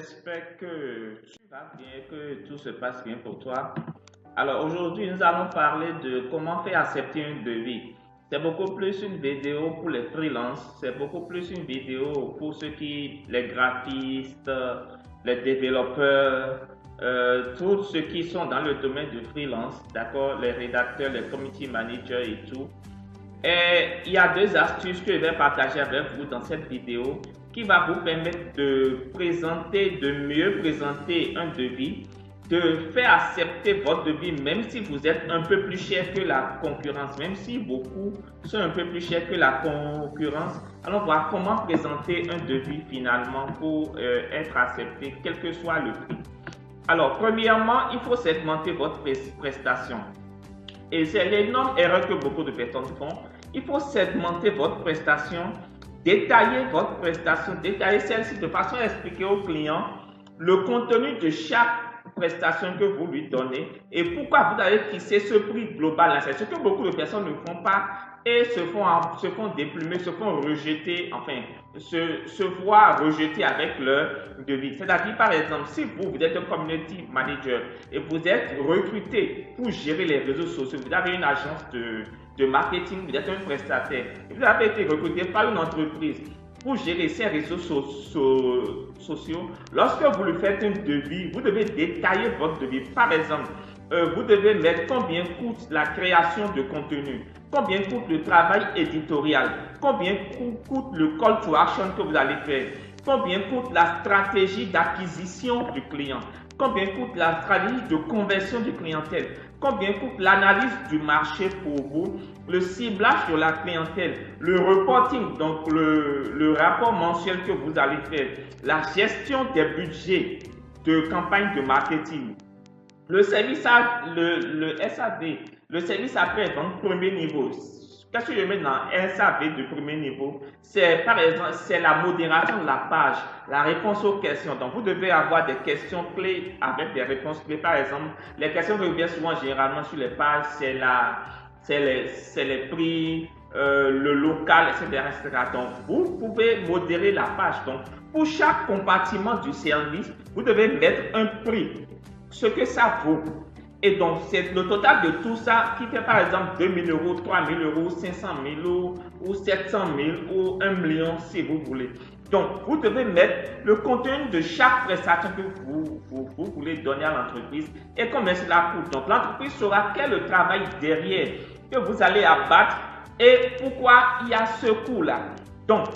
j'espère que tu vas bien, que tout se passe bien pour toi. Alors aujourd'hui, nous allons parler de comment faire accepter un devis. C'est beaucoup plus une vidéo pour les freelances, c'est beaucoup plus une vidéo pour ceux qui, les graphistes, les développeurs, tous ceux qui sont dans le domaine du freelance, d'accord, les rédacteurs, les community managers et tout. Et il y a deux astuces que je vais partager avec vous dans cette vidéo qui va vous permettre de mieux présenter un devis, de faire accepter votre devis même si vous êtes un peu plus cher que la concurrence, même si beaucoup sont un peu plus chers que la concurrence. Allons voir comment présenter un devis finalement pour être accepté, quel que soit le prix. Alors, premièrement, il faut segmenter votre prestation. Et c'est l'énorme erreur que beaucoup de personnes font. Il faut segmenter votre prestation, détailler votre prestation, détailler celle-ci de façon à expliquer au client le contenu de chaque prestation que vous lui donnez et pourquoi vous allez fixer ce prix global. C'est ce que beaucoup de personnes ne font pas et se font déplumer, se font rejeter, enfin, se voient rejeter avec leur devis. C'est-à-dire, par exemple, si vous êtes un community manager et vous êtes recruté pour gérer les réseaux sociaux, vous avez une agence de marketing, vous êtes un prestataire, et vous avez été recruté par une entreprise pour gérer ces réseaux sociaux, lorsque vous lui faites un devis, vous devez détailler votre devis. Par exemple, vous devez mettre combien coûte la création de contenu, combien coûte le travail éditorial, combien coûte le call to action que vous allez faire, combien coûte la stratégie d'acquisition du client, combien coûte la stratégie de conversion du clientèle, combien coûte l'analyse du marché pour vous, le ciblage sur la clientèle, le reporting, donc le rapport mensuel que vous allez faire, la gestion des budgets de campagne de marketing, le service le SAV, le service après-vente premier niveau. Qu'est-ce que je mets dans SAV de premier niveau? C'est par exemple, c'est la modération de la page, la réponse aux questions. Donc, vous devez avoir des questions clés avec des réponses clés. Par exemple, les questions que reviennent souvent généralement sur les pages, c'est les prix, le local, etc., etc. Donc, vous pouvez modérer la page. Donc, pour chaque compartiment du service, vous devez mettre un prix, ce que ça vaut. Et donc, c'est le total de tout ça qui fait par exemple 2 000 euros, 3 000 euros, 500 000 ou 700 000 ou 1 million si vous voulez. Donc, vous devez mettre le contenu de chaque prestation que vous voulez donner à l'entreprise et combien cela coûte. Donc, l'entreprise saura quel est le travail derrière que vous allez abattre et pourquoi il y a ce coût-là. Donc,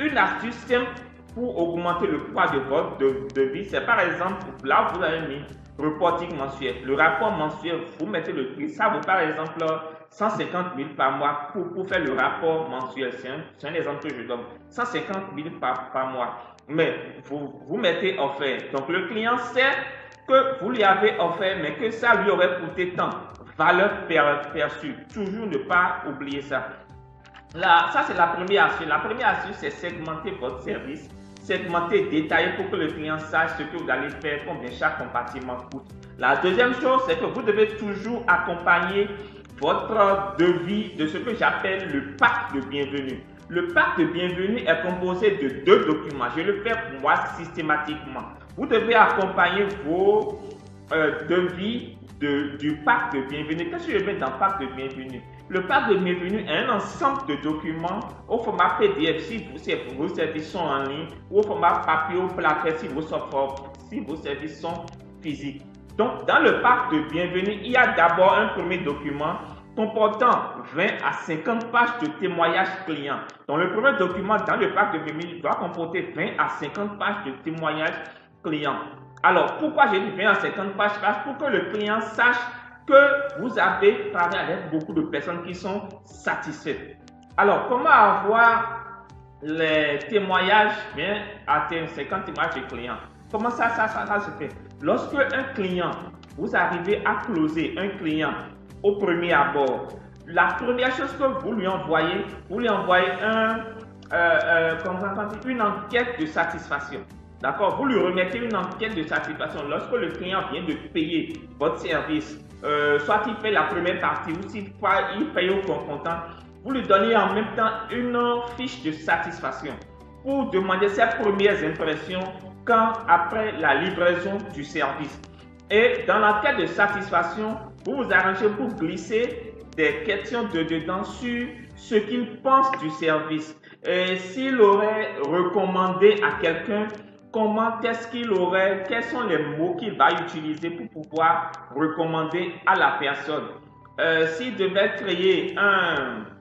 une astuce simple pour augmenter le poids de votre devis, c'est par exemple, là vous avez mis reporting mensuel. Le rapport mensuel, vous mettez le prix, ça vaut par exemple 150 000 par mois pour faire le rapport mensuel. C'est un exemple que je donne. 150 000 par mois. Mais vous mettez offert. Donc le client sait que vous lui avez offert, mais que ça lui aurait coûté tant. Valeur perçue. Toujours ne pas oublier ça. Là, ça c'est la première astuce. La première astuce, c'est segmenter votre service. Segmenter, détailler pour que le client sache ce que vous allez faire, combien chaque compartiment coûte. La deuxième chose, c'est que vous devez toujours accompagner votre devis de ce que j'appelle le pack de bienvenue. Le pack de bienvenue est composé de 2 documents. Je le fais pour moi systématiquement. Vous devez accompagner vos devis du pack de bienvenue. Qu'est-ce que je mets dans le pack de bienvenue? Le pack de bienvenue est un ensemble de documents au format PDF si vos services sont en ligne ou au format papier ou plaqué si vos services sont physiques. Donc, dans le pack de bienvenue, il y a d'abord un premier document comportant 20 à 50 pages de témoignages clients. Donc, le premier document dans le pack de bienvenue doit comporter 20 à 50 pages de témoignages clients. Alors, pourquoi j'ai dit 20 à 50 pages? Parce pour que le client sache que vous avez travaillé avec beaucoup de personnes qui sont satisfaites. Alors, comment avoir les témoignages, bien, à 50 témoignages de clients? Comment ça se fait? Lorsque un client, vous arrivez à closer un client au premier abord, la première chose que vous lui envoyez une enquête de satisfaction. D'accord? Vous lui remettez une enquête de satisfaction. Lorsque le client vient de payer votre service, soit il fait la première partie ou s'il paye au comptant, vous lui donnez en même temps une fiche de satisfaction pour demander ses premières impressions quand après la livraison du service. Et dans l'enquête de satisfaction, vous vous arrangez pour glisser des questions dedans sur ce qu'il pense du service. S'il aurait recommandé à quelqu'un, comment est-ce qu'il aurait, quels sont les mots qu'il va utiliser pour pouvoir recommander à la personne. S'il devait créer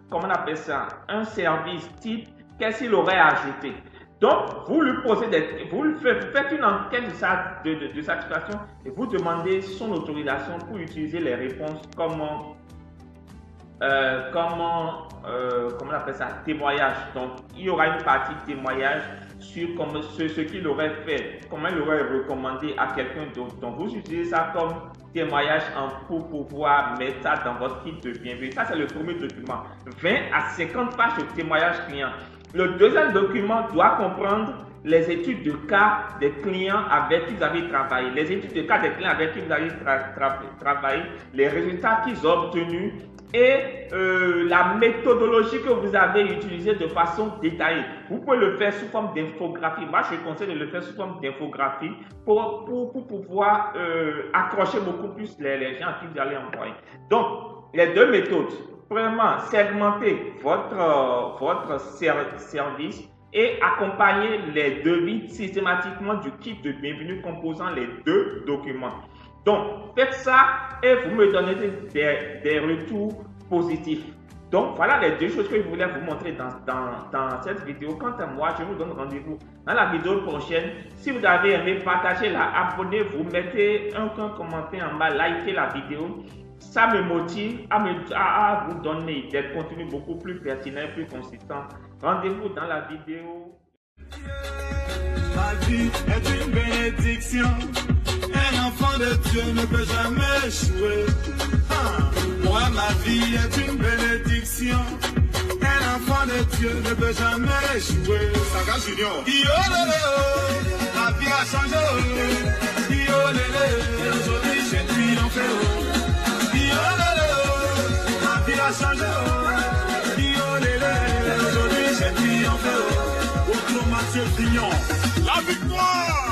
comment on appelle ça, un service type, qu'est-ce qu'il aurait ajouté? Donc, vous lui posez vous faites une enquête de satisfaction et vous demandez son autorisation pour utiliser les réponses comme on appelle ça, témoignage. Donc, il y aura une partie témoignage sur ce qu'il aurait fait, comment il aurait recommandé à quelqu'un d'autre. Donc, vous utilisez ça comme témoignage pour pouvoir mettre ça dans votre kit de bienvenue. Ça, c'est le premier document. 20 à 50 pages de témoignage client. Le deuxième document doit comprendre les études de cas des clients avec qui vous avez travaillé. Les études de cas des clients avec qui vous avez travaillé, les résultats qu'ils ont obtenus et la méthodologie que vous avez utilisée de façon détaillée. Vous pouvez le faire sous forme d'infographie. Moi, je conseille de le faire sous forme d'infographie pour pouvoir accrocher beaucoup plus les gens à qui vous allez envoyer. Donc, les deux méthodes. Premièrement, segmenter votre service et accompagner les devis systématiquement du kit de bienvenue composant les deux documents. Donc, faites ça et vous me donnez des retours positifs. Donc, voilà les deux choses que je voulais vous montrer dans cette vidéo. Quant à moi, je vous donne rendez-vous dans la vidéo prochaine. Si vous avez aimé, partagez-la, abonnez-vous, mettez un commentaire en bas, likez la vidéo. Ça me motive à vous donner des contenus beaucoup plus pertinents, plus consistants. Rendez-vous dans la vidéo. Ma vie est une bénédiction. Un enfant de Dieu ne peut jamais échouer. Moi, ma vie est une bénédiction. Un enfant de Dieu ne peut jamais échouer. Saga Junior. Ma vie a changé. Aujourd'hui, j'ai triomphé. Ma vie a changé. Aujourd'hui, j'ai triomphé. Autour Mathieu Pignon. La victoire!